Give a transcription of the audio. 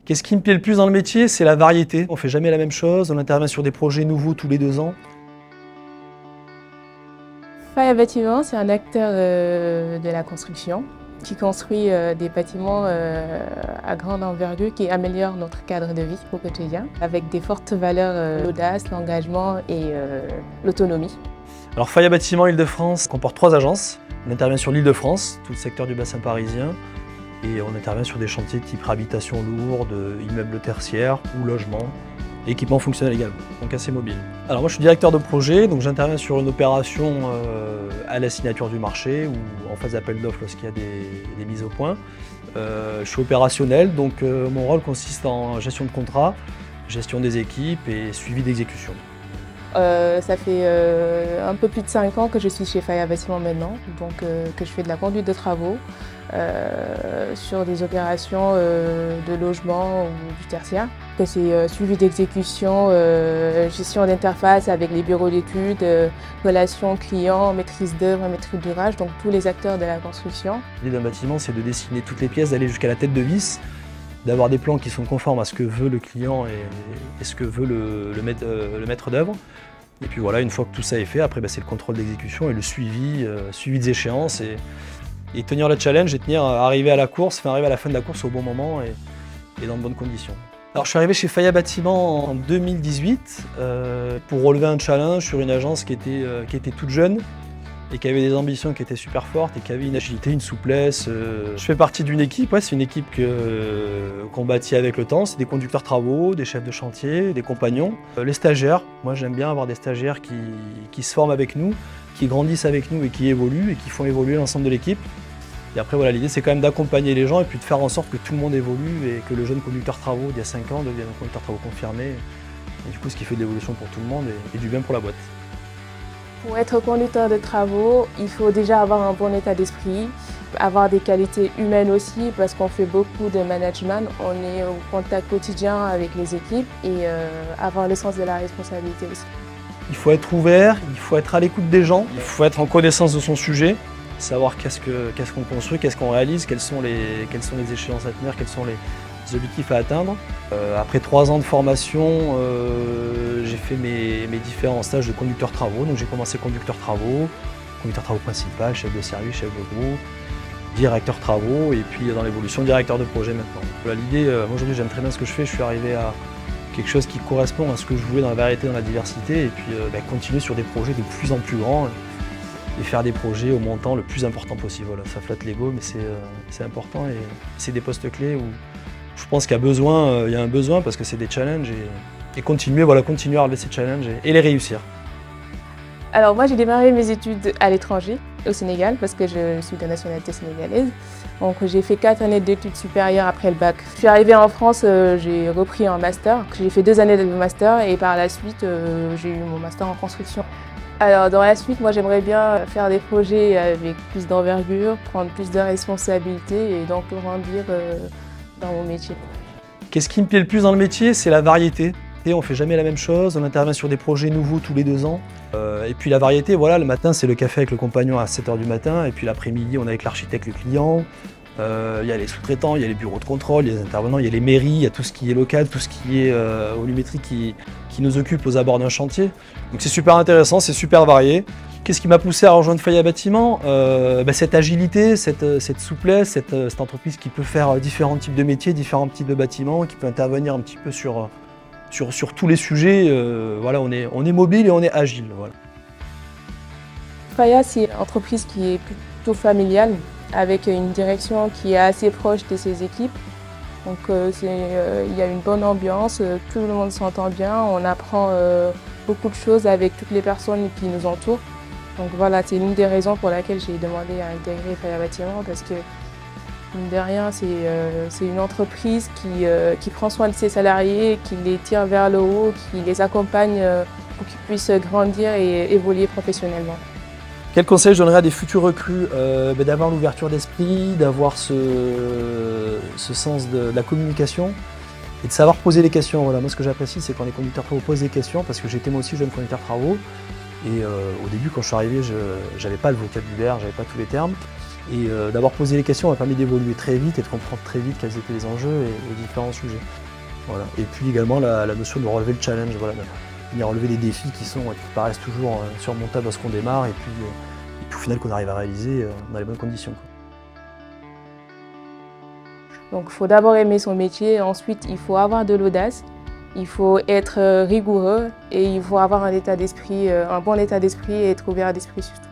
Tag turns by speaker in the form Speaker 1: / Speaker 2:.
Speaker 1: Qu'est-ce qui me plaît le plus dans le métier? C'est la variété. On ne fait jamais la même chose, on intervient sur des projets nouveaux tous les 2 ans.
Speaker 2: Faya Bâtiment, c'est un acteur de la construction qui construit des bâtiments à grande envergure qui améliorent notre cadre de vie au quotidien avec des fortes valeurs, l'audace, l'engagement et l'autonomie.
Speaker 1: Alors Faya Bâtiment Île-de-France comporte 3 agences. On intervient sur l'Île-de-France, tout le secteur du bassin parisien, et on intervient sur des chantiers type réhabilitation lourde, immeubles tertiaires ou logements, équipements fonctionnels également, donc assez mobile. Alors moi je suis directeur de projet, donc j'interviens sur une opération à la signature du marché ou en phase d'appel d'offres lorsqu'il y a des mises au point. Je suis opérationnel, donc mon rôle consiste en gestion de contrat, gestion des équipes et suivi d'exécution.
Speaker 2: Ça fait un peu plus de 5 ans que je suis chez Faya Bâtiment maintenant, donc que je fais de la conduite de travaux sur des opérations de logement ou du tertiaire. C'est suivi d'exécution, gestion d'interface avec les bureaux d'études, relations clients, maîtrise d'œuvre, maîtrise d'ouvrage, donc tous les acteurs de la construction.
Speaker 1: L'idée d'un bâtiment, c'est de dessiner toutes les pièces, d'aller jusqu'à la tête de vis, d'avoir des plans qui sont conformes à ce que veut le client et ce que veut le maître d'œuvre. Et puis voilà, une fois que tout ça est fait, après c'est le contrôle d'exécution et le suivi des échéances et tenir le challenge et arriver à la course, arriver à la fin de la course au bon moment et dans de bonnes conditions. Alors je suis arrivé chez Faya Bâtiment en 2018 pour relever un challenge sur une agence qui était toute jeune et qui avait des ambitions qui étaient super fortes et qui avait une agilité, une souplesse. Je fais partie d'une équipe, c'est une équipe qu'on bâtit avec le temps. C'est des conducteurs travaux, des chefs de chantier, des compagnons. Les stagiaires, moi j'aime bien avoir des stagiaires qui se forment avec nous, qui grandissent avec nous et qui évoluent et qui font évoluer l'ensemble de l'équipe. Et après voilà, l'idée c'est quand même d'accompagner les gens et puis de faire en sorte que tout le monde évolue et que le jeune conducteur travaux d'il y a 5 ans devienne un conducteur travaux confirmé. Et du coup ce qui fait de l'évolution pour tout le monde et du bien pour la boîte.
Speaker 2: Pour être conducteur de travaux, il faut déjà avoir un bon état d'esprit, avoir des qualités humaines aussi parce qu'on fait beaucoup de management, on est au contact quotidien avec les équipes et avoir le sens de la responsabilité aussi.
Speaker 1: Il faut être ouvert, il faut être à l'écoute des gens, il faut être en connaissance de son sujet, savoir qu'est-ce qu'on construit, qu'est-ce qu'on réalise, quelles sont les échéances à tenir, quels sont les objectifs à atteindre. Après 3 ans de formation, j'ai fait mes différents stages de conducteur travaux. Donc j'ai commencé conducteur travaux principal, chef de service, chef de groupe, directeur travaux et puis dans l'évolution directeur de projet maintenant. L'idée, moi aujourd'hui j'aime très bien ce que je fais, je suis arrivé à quelque chose qui correspond à ce que je voulais dans la variété, dans la diversité et puis continuer sur des projets de plus en plus grands et faire des projets au montant le plus important possible. Voilà, ça flatte l'ego mais c'est important et c'est des postes clés où je pense qu'il y a un besoin parce que c'est des challenges et continuer à relever ces challenges et les réussir.
Speaker 2: Alors moi j'ai démarré mes études à l'étranger, au Sénégal, parce que je suis de nationalité sénégalaise. Donc j'ai fait 4 années d'études supérieures après le bac. Je suis arrivée en France, j'ai repris un master. J'ai fait 2 années de master et par la suite j'ai eu mon master en construction. Alors dans la suite, moi j'aimerais bien faire des projets avec plus d'envergure, prendre plus de responsabilités et donc grandir dans mon métier.
Speaker 1: Qu'est-ce qui me plaît le plus dans le métier? C'est la variété. On ne fait jamais la même chose, on intervient sur des projets nouveaux tous les 2 ans. Et puis la variété, voilà, le matin c'est le café avec le compagnon à 7 h du matin et puis l'après-midi on est avec l'architecte, le client. Il y a les sous-traitants, il y a les bureaux de contrôle, il y a les intervenants, il y a les mairies, il y a tout ce qui est local, tout ce qui est volumétrie qui nous occupe aux abords d'un chantier. Donc c'est super intéressant, c'est super varié. Qu'est-ce qui m'a poussé à rejoindre Faya Bâtiment? Cette agilité, cette souplesse, cette entreprise qui peut faire différents types de métiers, différents types de bâtiments, qui peut intervenir un petit peu sur tous les sujets. Voilà, on est mobile et on est agile. Voilà.
Speaker 2: Faya, c'est une entreprise qui est plutôt familiale, avec une direction qui est assez proche de ses équipes. Donc il y a une bonne ambiance, tout le monde s'entend bien, on apprend beaucoup de choses avec toutes les personnes qui nous entourent. Donc voilà, c'est l'une des raisons pour laquelle j'ai demandé à intégrer Faya Bâtiment parce que, mine de rien, c'est une entreprise qui prend soin de ses salariés, qui les tire vers le haut, qui les accompagne pour qu'ils puissent grandir et évoluer professionnellement.
Speaker 1: Quel conseil je donnerais à des futurs recrues? D'avoir l'ouverture d'esprit, d'avoir ce sens de la communication et de savoir poser les questions. Voilà, moi ce que j'apprécie c'est quand les conducteurs travaux posent des questions parce que j'étais moi aussi jeune conducteur travaux et au début quand je suis arrivé je n'avais pas le vocabulaire, j'avais pas tous les termes. Et d'avoir posé les questions m'a permis d'évoluer très vite et de comprendre très vite quels étaient les enjeux et les différents sujets. Voilà. Et puis également la notion de relever le challenge, voilà, de venir relever des défis qui paraissent toujours surmontables lorsqu'on démarre et puis au final qu'on arrive à réaliser dans les bonnes conditions.
Speaker 2: Donc il faut d'abord aimer son métier, ensuite il faut avoir de l'audace, il faut être rigoureux et il faut avoir un bon état d'esprit et être ouvert d'esprit surtout.